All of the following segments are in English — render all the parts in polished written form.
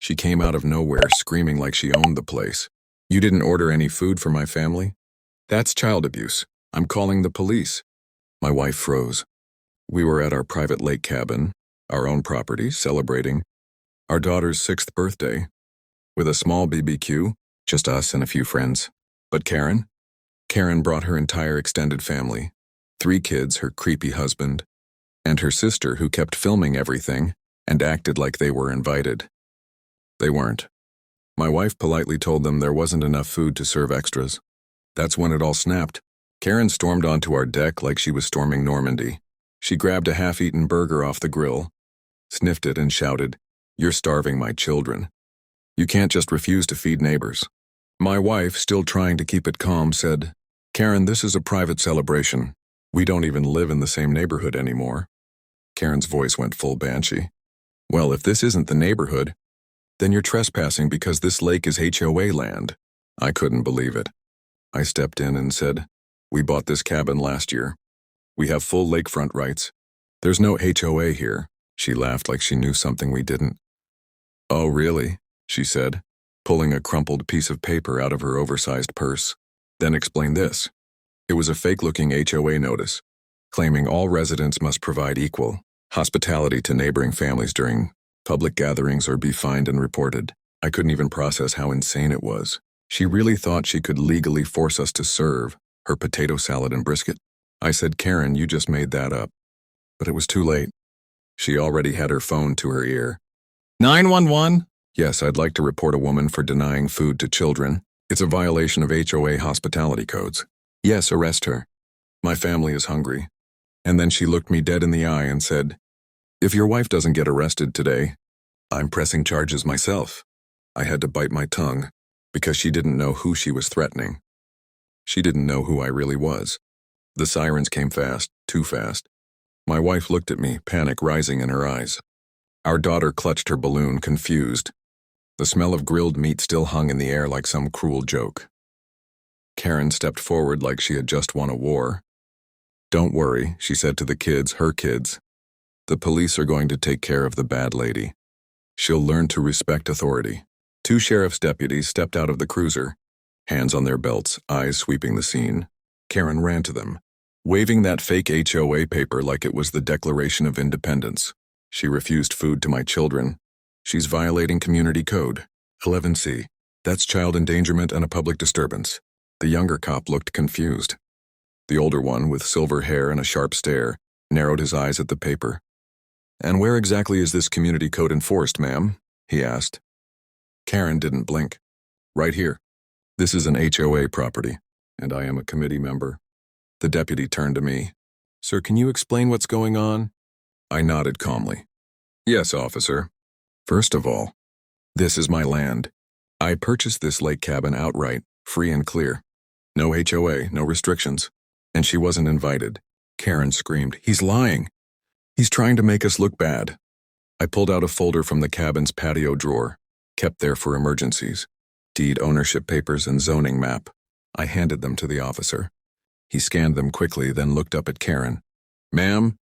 She came out of nowhere screaming like she owned the place. "You didn't order any food for my family? That's child abuse. I'm calling the police." My wife froze. We were at our private lake cabin, our own property, celebrating our daughter's 6th birthday, with a small BBQ, just us and a few friends. But Karen? Karen brought her entire extended family, 3 kids, her creepy husband, and her sister who kept filming everything and acted like they were invited. They weren't. My wife politely told them there wasn't enough food to serve extras. That's when it all snapped. Karen stormed onto our deck like she was storming Normandy. She grabbed a half-eaten burger off the grill, sniffed it and shouted, "You're starving my children. You can't just refuse to feed neighbors." My wife, still trying to keep it calm, said, "Karen, this is a private celebration. We don't even live in the same neighborhood anymore." Karen's voice went full banshee. "Well, if this isn't the neighborhood, then you're trespassing because this lake is HOA land." I couldn't believe it. I stepped in and said, "We bought this cabin last year. We have full lakefront rights. There's no HOA here." She laughed like she knew something we didn't. "Oh, really?" she said, pulling a crumpled piece of paper out of her oversized purse. "Then explain this." It was a fake-looking HOA notice, claiming all residents must provide equal hospitality to neighboring families during public gatherings or be fined and reported. I couldn't even process how insane it was. She really thought she could legally force us to serve her potato salad and brisket. I said, "Karen, you just made that up." But it was too late. She already had her phone to her ear. 911? "Yes, I'd like to report a woman for denying food to children. It's a violation of HOA hospitality codes." "Yes, arrest her. My family is hungry." And then she looked me dead in the eye and said, "If your wife doesn't get arrested today, I'm pressing charges myself." I had to bite my tongue because she didn't know who she was threatening. She didn't know who I really was. The sirens came fast, too fast. My wife looked at me, panic rising in her eyes. Our daughter clutched her balloon, confused. The smell of grilled meat still hung in the air like some cruel joke. Karen stepped forward like she had just won a war. "Don't worry," she said to the kids, her kids. "The police are going to take care of the bad lady. She'll learn to respect authority." 2 sheriff's deputies stepped out of the cruiser, hands on their belts, eyes sweeping the scene. Karen ran to them, waving that fake HOA paper like it was the Declaration of Independence. "She refused food to my children. She's violating community code. 11C. That's child endangerment and a public disturbance." The younger cop looked confused. The older one, with silver hair and a sharp stare, narrowed his eyes at the paper. "And where exactly is this community code enforced, ma'am?" he asked. Karen didn't blink. "Right here. This is an HOA property, and I am a committee member." The deputy turned to me. "Sir, can you explain what's going on?" I nodded calmly. "Yes, officer. First of all, this is my land. I purchased this lake cabin outright, free and clear. No HOA, no restrictions. And she wasn't invited." Karen screamed, "He's lying. He's trying to make us look bad." I pulled out a folder from the cabin's patio drawer, kept there for emergencies. Deed ownership papers and zoning map. I handed them to the officer. He scanned them quickly, then looked up at Karen. "Ma'am,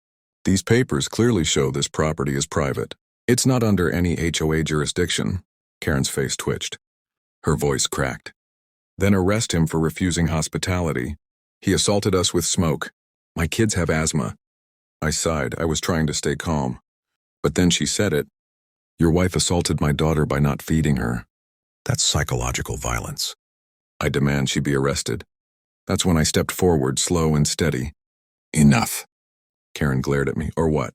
these papers clearly show this property is private. It's not under any HOA jurisdiction." Karen's face twitched. Her voice cracked. "Then arrest him for refusing hospitality. He assaulted us with smoke. My kids have asthma." I sighed. I was trying to stay calm. But then she said it. "Your wife assaulted my daughter by not feeding her. That's psychological violence. I demand she be arrested." That's when I stepped forward, slow and steady. "Enough." Karen glared at me. "Or what?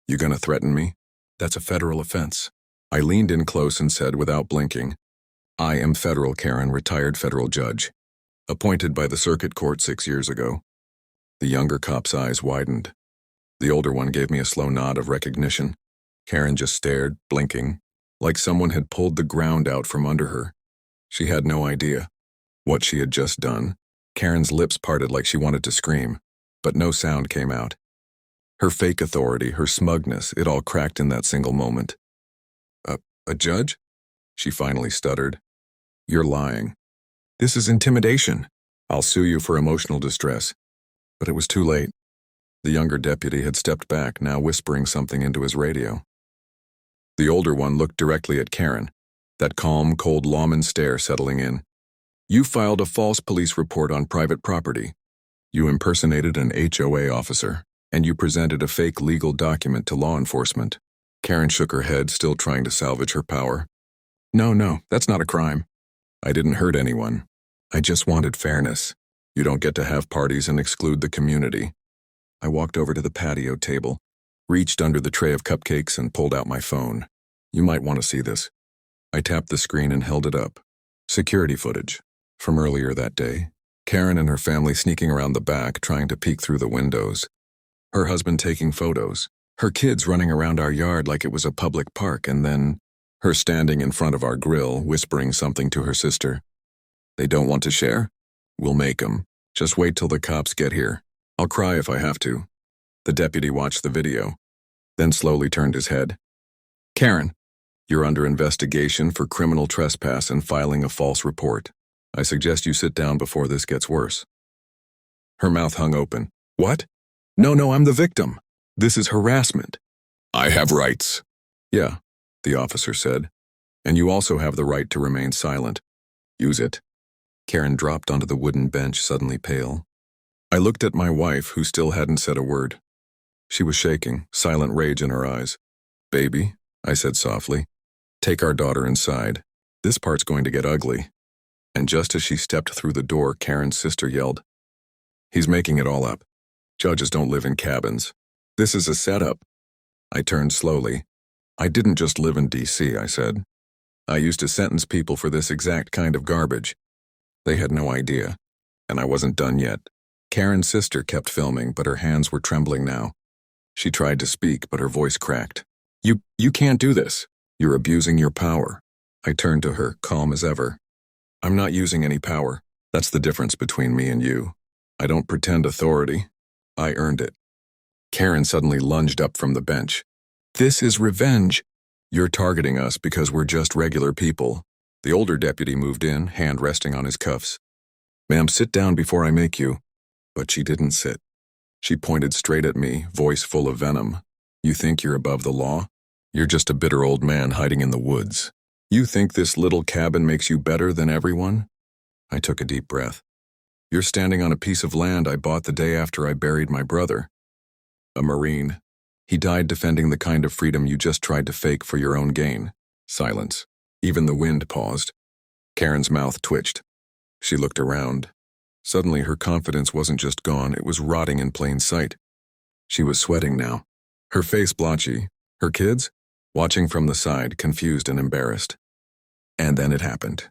You gonna threaten me? That's a federal offense." I leaned in close and said without blinking, "I am Federal Karen, retired federal judge, appointed by the circuit court 6 years ago." The younger cop's eyes widened. The older one gave me a slow nod of recognition. Karen just stared, blinking, like someone had pulled the ground out from under her. She had no idea what she had just done. Karen's lips parted like she wanted to scream, but no sound came out. Her fake authority, her smugness, it all cracked in that single moment. A judge?" she finally stuttered. "You're lying. This is intimidation. I'll sue you for emotional distress." But it was too late. The younger deputy had stepped back, now whispering something into his radio. The older one looked directly at Karen, that calm, cold lawman stare settling in. You filed a false police report on private property. You impersonated an HOA officer, and you presented a fake legal document to law enforcement. Karen shook her head, still trying to salvage her power. No, that's not a crime. I didn't hurt anyone. I just wanted fairness. You don't get to have parties and exclude the community. I walked over to the patio table, reached under the tray of cupcakes and pulled out my phone. You might want to see this. I tapped the screen and held it up. Security footage from earlier that day. Karen and her family sneaking around the back, trying to peek through the windows. Her husband taking photos. Her kids running around our yard like it was a public park, and then her standing in front of our grill, whispering something to her sister. They don't want to share? We'll make 'em. Just wait till the cops get here. I'll cry if I have to. The deputy watched the video, then slowly turned his head. Karen, you're under investigation for criminal trespass and filing a false report. I suggest you sit down before this gets worse. Her mouth hung open. What? No, I'm the victim. This is harassment. I have rights. Yeah, the officer said. And you also have the right to remain silent. Use it. Karen dropped onto the wooden bench, suddenly pale. I looked at my wife, who still hadn't said a word. She was shaking, silent rage in her eyes. Baby, I said softly, take our daughter inside. This part's going to get ugly. And just as she stepped through the door, Karen's sister yelled, He's making it all up. Judges don't live in cabins. This is a setup. I turned slowly. I didn't just live in D.C., I said. I used to sentence people for this exact kind of garbage. They had no idea, and I wasn't done yet. Karen's sister kept filming, but her hands were trembling now. She tried to speak, but her voice cracked. You can't do this. You're abusing your power. I turned to her, calm as ever. I'm not using any power. That's the difference between me and you. I don't pretend authority. I earned it. Karen suddenly lunged up from the bench. This is revenge. You're targeting us because we're just regular people. The older deputy moved in, hand resting on his cuffs. Ma'am, sit down before I make you. But she didn't sit. She pointed straight at me, voice full of venom. You think you're above the law? You're just a bitter old man hiding in the woods. You think this little cabin makes you better than everyone? I took a deep breath. You're standing on a piece of land I bought the day after I buried my brother. A Marine. He died defending the kind of freedom you just tried to fake for your own gain. Silence. Even the wind paused. Karen's mouth twitched. She looked around. Suddenly her confidence wasn't just gone, it was rotting in plain sight. She was sweating now. Her face blotchy. Her kids? Watching from the side, confused and embarrassed. And then it happened.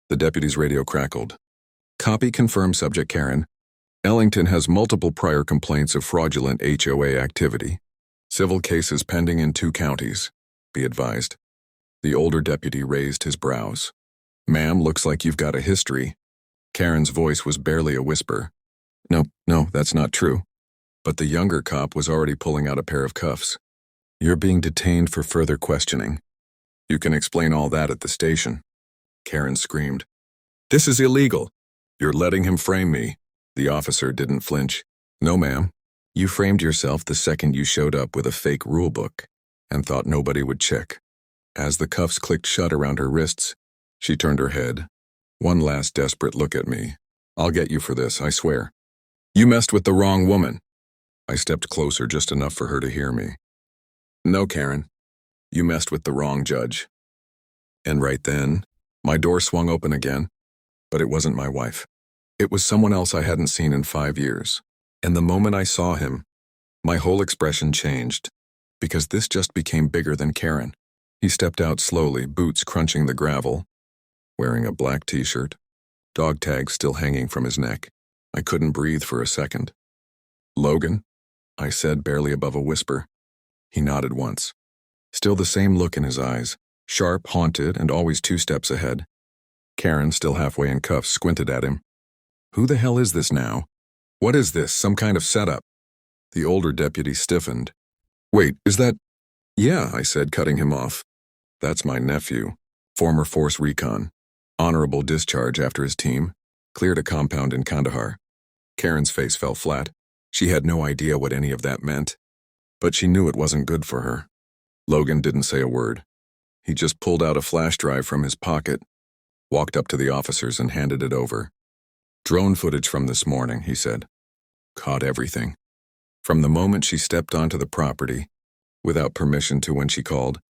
The deputy's radio crackled. Copy confirmed, subject Karen. Ellington has multiple prior complaints of fraudulent HOA activity. Civil cases pending in 2 counties. Be advised. The older deputy raised his brows. Ma'am, looks like you've got a history. Karen's voice was barely a whisper. No, that's not true. But the younger cop was already pulling out a pair of cuffs. You're being detained for further questioning. You can explain all that at the station. Karen screamed. This is illegal. You're letting him frame me. The officer didn't flinch. No, ma'am. You framed yourself the second you showed up with a fake rule book and thought nobody would check. As the cuffs clicked shut around her wrists, she turned her head. One last desperate look at me. I'll get you for this, I swear. You messed with the wrong woman. I stepped closer just enough for her to hear me. No, Karen. You messed with the wrong judge. And right then, my door swung open again. But it wasn't my wife. It was someone else I hadn't seen in 5 years. And the moment I saw him, my whole expression changed. Because this just became bigger than Karen. He stepped out slowly, boots crunching the gravel, wearing a black t-shirt, dog tags still hanging from his neck. I couldn't breathe for a second. Logan? I said, barely above a whisper. He nodded once. Still the same look in his eyes, sharp, haunted, and always 2 steps ahead. Karen, still halfway in cuffs, squinted at him. Who the hell is this now? What is this, some kind of setup? The older deputy stiffened. Wait, is that... Yeah, I said, cutting him off. That's my nephew, former Force Recon. Honorable discharge after his team. Cleared a compound in Kandahar. Karen's face fell flat. She had no idea what any of that meant. But she knew it wasn't good for her. Logan didn't say a word. He just pulled out a flash drive from his pocket, walked up to the officers and handed it over. Drone footage from this morning, he said. Caught everything. From the moment she stepped onto the property, without permission to when she called.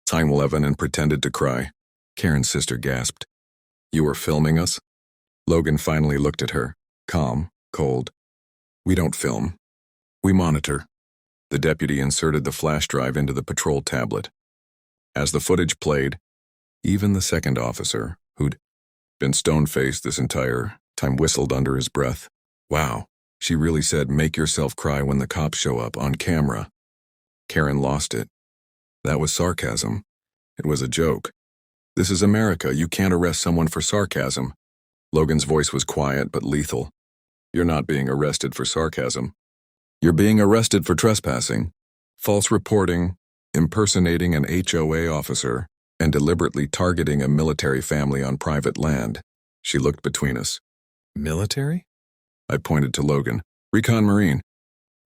Time 11 and pretended to cry. Karen's sister gasped. You were filming us? Logan finally looked at her, calm, cold. We don't film. We monitor. The deputy inserted the flash drive into the patrol tablet. As the footage played, even the second officer, who'd been stone-faced this entire time, whistled under his breath. Wow, she really said make yourself cry when the cops show up on camera. Karen lost it. That was sarcasm. It was a joke. This is America. You can't arrest someone for sarcasm. Logan's voice was quiet but lethal. You're not being arrested for sarcasm. You're being arrested for trespassing, false reporting, impersonating an HOA officer, and deliberately targeting a military family on private land. She looked between us. Military? I pointed to Logan. Recon Marine.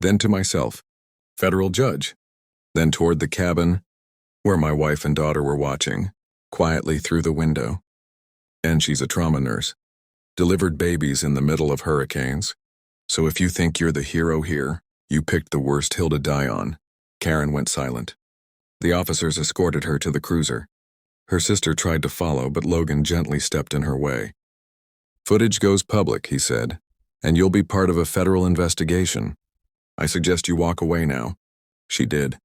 Then to myself. Federal judge. Then toward the cabin, where my wife and daughter were watching, quietly through the window. And she's a trauma nurse. Delivered babies in the middle of hurricanes. So if you think you're the hero here, you picked the worst hill to die on. Karen went silent. The officers escorted her to the cruiser. Her sister tried to follow, but Logan gently stepped in her way. Footage goes public, he said, and you'll be part of a federal investigation. I suggest you walk away now. She did.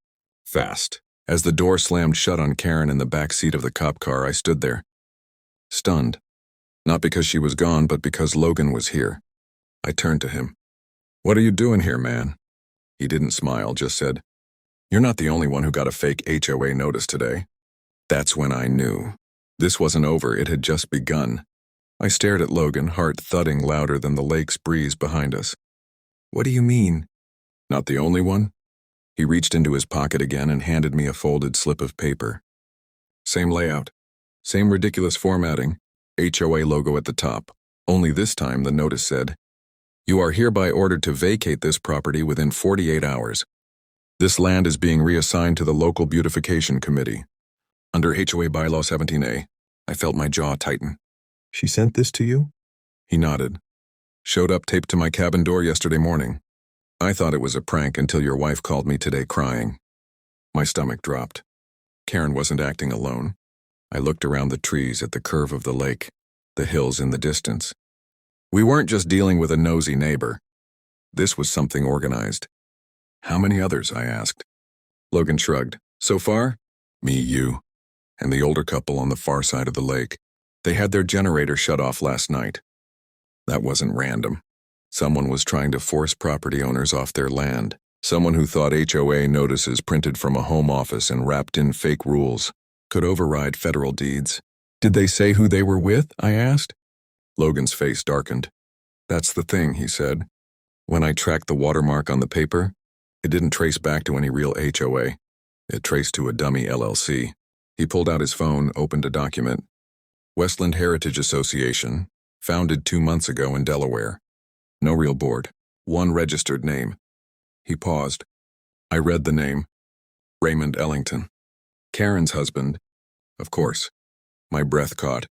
Fast. As the door slammed shut on Karen in the back seat of the cop car, I stood there. Stunned. Not because she was gone, but because Logan was here. I turned to him. What are you doing here, man? He didn't smile, just said, You're not the only one who got a fake HOA notice today. That's when I knew. This wasn't over, it had just begun. I stared at Logan, heart thudding louder than the lake's breeze behind us. What do you mean? Not the only one? He reached into his pocket again and handed me a folded slip of paper. Same layout. Same ridiculous formatting. HOA logo at the top. Only this time the notice said, You are hereby ordered to vacate this property within 48 hours. This land is being reassigned to the local beautification committee. Under HOA bylaw 17A, I felt my jaw tighten. She sent this to you? He nodded. Showed up taped to my cabin door yesterday morning. I thought it was a prank until your wife called me today crying. My stomach dropped. Karen wasn't acting alone. I looked around the trees at the curve of the lake, the hills in the distance. We weren't just dealing with a nosy neighbor. This was something organized. How many others? I asked. Logan shrugged. So far? Me, you, and the older couple on the far side of the lake. They had their generator shut off last night. That wasn't random. Someone was trying to force property owners off their land. Someone who thought HOA notices printed from a home office and wrapped in fake rules could override federal deeds. Did they say who they were with? I asked. Logan's face darkened. That's the thing, he said. When I tracked the watermark on the paper, it didn't trace back to any real HOA. It traced to a dummy LLC. He pulled out his phone, opened a document. Westland Heritage Association, founded 2 months ago in Delaware. No real board. One registered name. He paused. I read the name. Raymond Ellington. Karen's husband. Of course. My breath caught.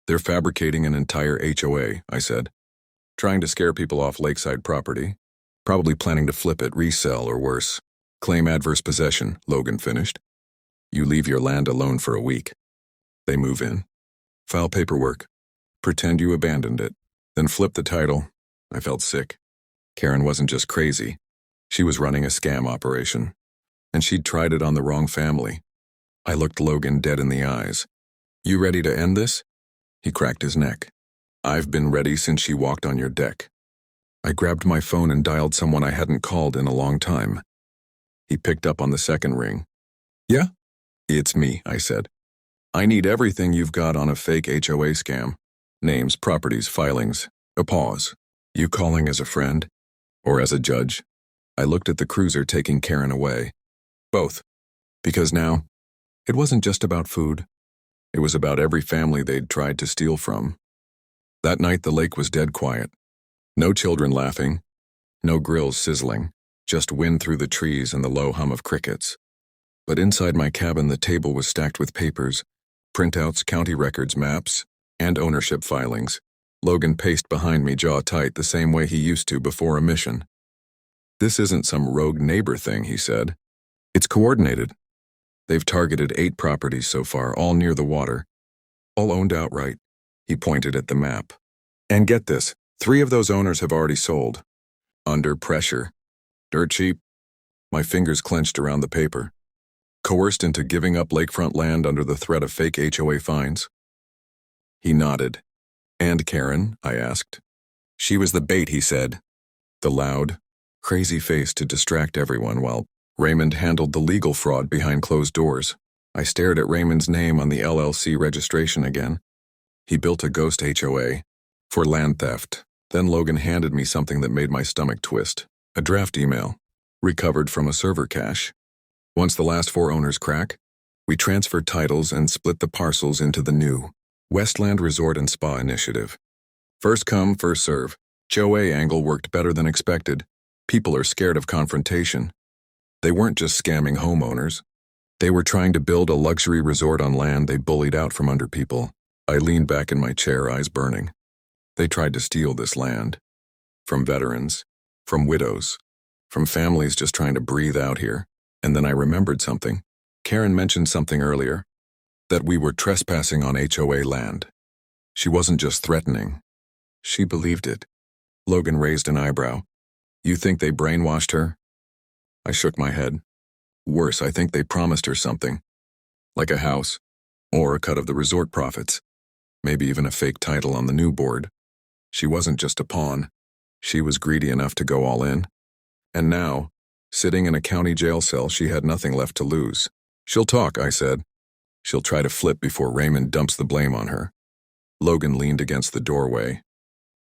They're fabricating an entire HOA, I said. Trying to scare people off lakeside property. Probably planning to flip it, resell, or worse. Claim adverse possession, Logan finished. You leave your land alone for a week. They move in. File paperwork. Pretend you abandoned it. Then flip the title. I felt sick. Karen wasn't just crazy. She was running a scam operation. And she'd tried it on the wrong family. I looked Logan dead in the eyes. You ready to end this? He cracked his neck. I've been ready since she walked on your deck. I grabbed my phone and dialed someone I hadn't called in a long time. He picked up on the second ring. Yeah? It's me, I said. I need everything you've got on a fake HOA scam. Names, properties, filings. A pause. You calling as a friend? Or as a judge? I looked at the cruiser taking Karen away. Both. Because now, it wasn't just about food. It was about every family they'd tried to steal from. That night the lake was dead quiet. No children laughing. No grills sizzling. Just wind through the trees and the low hum of crickets. But inside my cabin, the table was stacked with papers, printouts, county records, maps, and ownership filings. Logan paced behind me, jaw tight, the same way he used to before a mission. "This isn't some rogue neighbor thing," he said. "It's coordinated. They've targeted 8 properties so far, all near the water. All owned outright." He pointed at the map. "And get this, 3 of those owners have already sold. Under pressure. Dirt cheap." My fingers clenched around the paper. "Coerced into giving up lakefront land under the threat of fake HOA fines." He nodded. "And Karen?" I asked. "She was the bait," he said. The loud, crazy face to distract everyone while Raymond handled the legal fraud behind closed doors. I stared at Raymond's name on the LLC registration again. He built a ghost HOA for land theft. Then Logan handed me something that made my stomach twist. A draft email, recovered from a server cache. Once the last 4 owners crack, we transfer titles and split the parcels into the new Westland Resort and Spa Initiative. First come, first serve. HOA angle worked better than expected. People are scared of confrontation. They weren't just scamming homeowners. They were trying to build a luxury resort on land they bullied out from under people. I leaned back in my chair, eyes burning. They tried to steal this land. From veterans, from widows, from families just trying to breathe out here. And then I remembered something. Karen mentioned something earlier, that we were trespassing on HOA land. She wasn't just threatening. She believed it. Logan raised an eyebrow. "You think they brainwashed her?" I shook my head. "Worse, I think they promised her something. Like a house, or a cut of the resort profits. Maybe even a fake title on the new board. She wasn't just a pawn. She was greedy enough to go all in. And now, sitting in a county jail cell, she had nothing left to lose." "She'll talk," I said. "She'll try to flip before Raymond dumps the blame on her." Logan leaned against the doorway.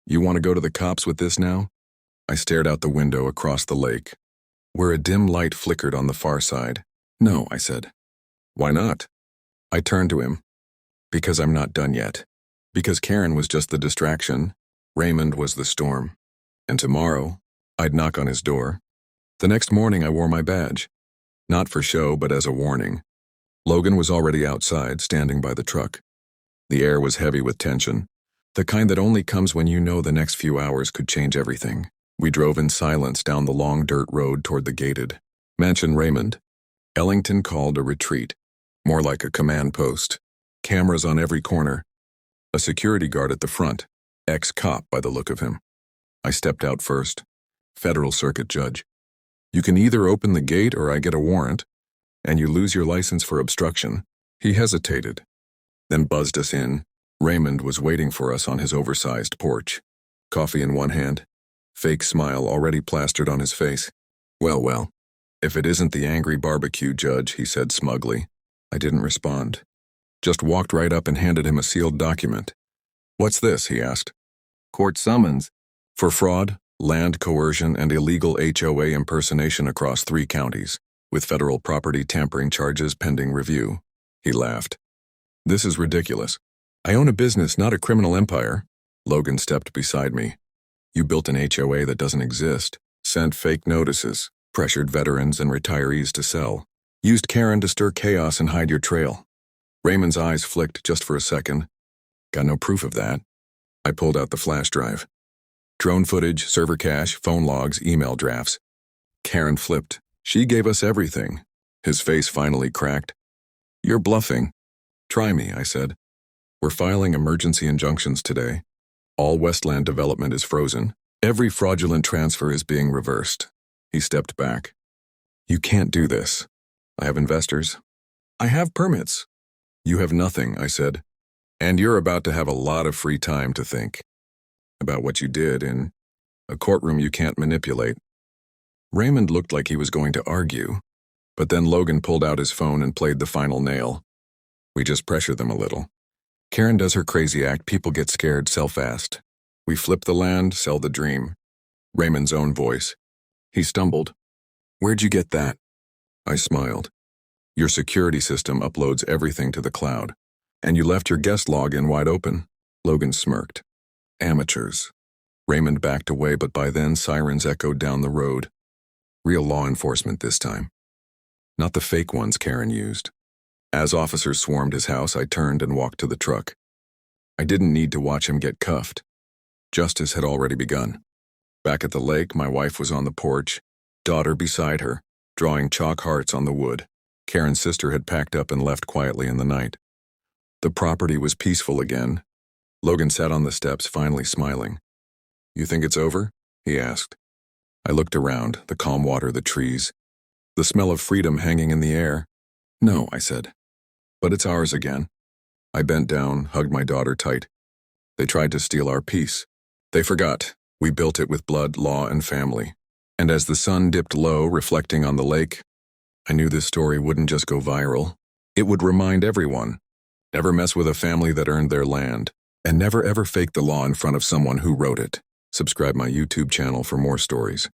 "You want to go to the cops with this now?" I stared out the window across the lake, where a dim light flickered on the far side. "No," I said. "Why not?" I turned to him. "Because I'm not done yet. Because Karen was just the distraction. Raymond was the storm. And tomorrow, I'd knock on his door." The next morning I wore my badge. Not for show, but as a warning. Logan was already outside, standing by the truck. The air was heavy with tension, the kind that only comes when you know the next few hours could change everything. We drove in silence down the long dirt road toward the gated mansion Raymond. Ellington called a retreat, more like a command post. Cameras on every corner. A security guard at the front, ex-cop by the look of him. I stepped out first. Federal Circuit Judge. "You can either open the gate or I get a warrant, and you lose your license for obstruction." He hesitated, then buzzed us in. Raymond was waiting for us on his oversized porch. Coffee in one hand, fake smile already plastered on his face. Well, if it isn't the angry barbecue judge," he said smugly. I didn't respond. Just walked right up and handed him a sealed document. "What's this?" he asked. "Court summons. For fraud, land coercion, and illegal HOA impersonation across 3 counties, with federal property tampering charges pending review." He laughed. "This is ridiculous. I own a business, not a criminal empire." Logan stepped beside me. "You built an HOA that doesn't exist, sent fake notices, pressured veterans and retirees to sell, used Karen to stir chaos and hide your trail." Raymond's eyes flicked just for a second. "Got no proof of that." I pulled out the flash drive. Drone footage, server cache, phone logs, email drafts. Karen flipped. "She gave us everything." His face finally cracked. "You're bluffing." "Try me," I said. "We're filing emergency injunctions today. All Westland development is frozen. Every fraudulent transfer is being reversed." He stepped back. "You can't do this. I have investors. I have permits." "You have nothing," I said. "And you're about to have a lot of free time to think about what you did in a courtroom you can't manipulate." Raymond looked like he was going to argue, but then Logan pulled out his phone and played the final nail. "We just pressure them a little. Karen does her crazy act, people get scared, sell fast. We flip the land, sell the dream." Raymond's own voice. He stumbled. "Where'd you get that?" I smiled. "Your security system uploads everything to the cloud, and you left your guest login wide open." Logan smirked. "Amateurs." Raymond backed away, but by then sirens echoed down the road. Real law enforcement this time. not the fake ones Karen used. As officers swarmed his house, I turned and walked to the truck. I didn't need to watch him get cuffed. Justice had already begun. Back at the lake, my wife was on the porch, daughter beside her, drawing chalk hearts on the wood. Karen's sister had packed up and left quietly in the night. The property was peaceful again. Logan sat on the steps, finally smiling. "You think it's over?" he asked. I looked around, the calm water, the trees, the smell of freedom hanging in the air. "No," I said. "But it's ours again." I bent down, hugged my daughter tight. They tried to steal our peace. They forgot. We built it with blood, law, and family. And as the sun dipped low, reflecting on the lake, I knew this story wouldn't just go viral. It would remind everyone. Never mess with a family that earned their land. And never ever fake the law in front of someone who wrote it. Subscribe my YouTube channel for more stories.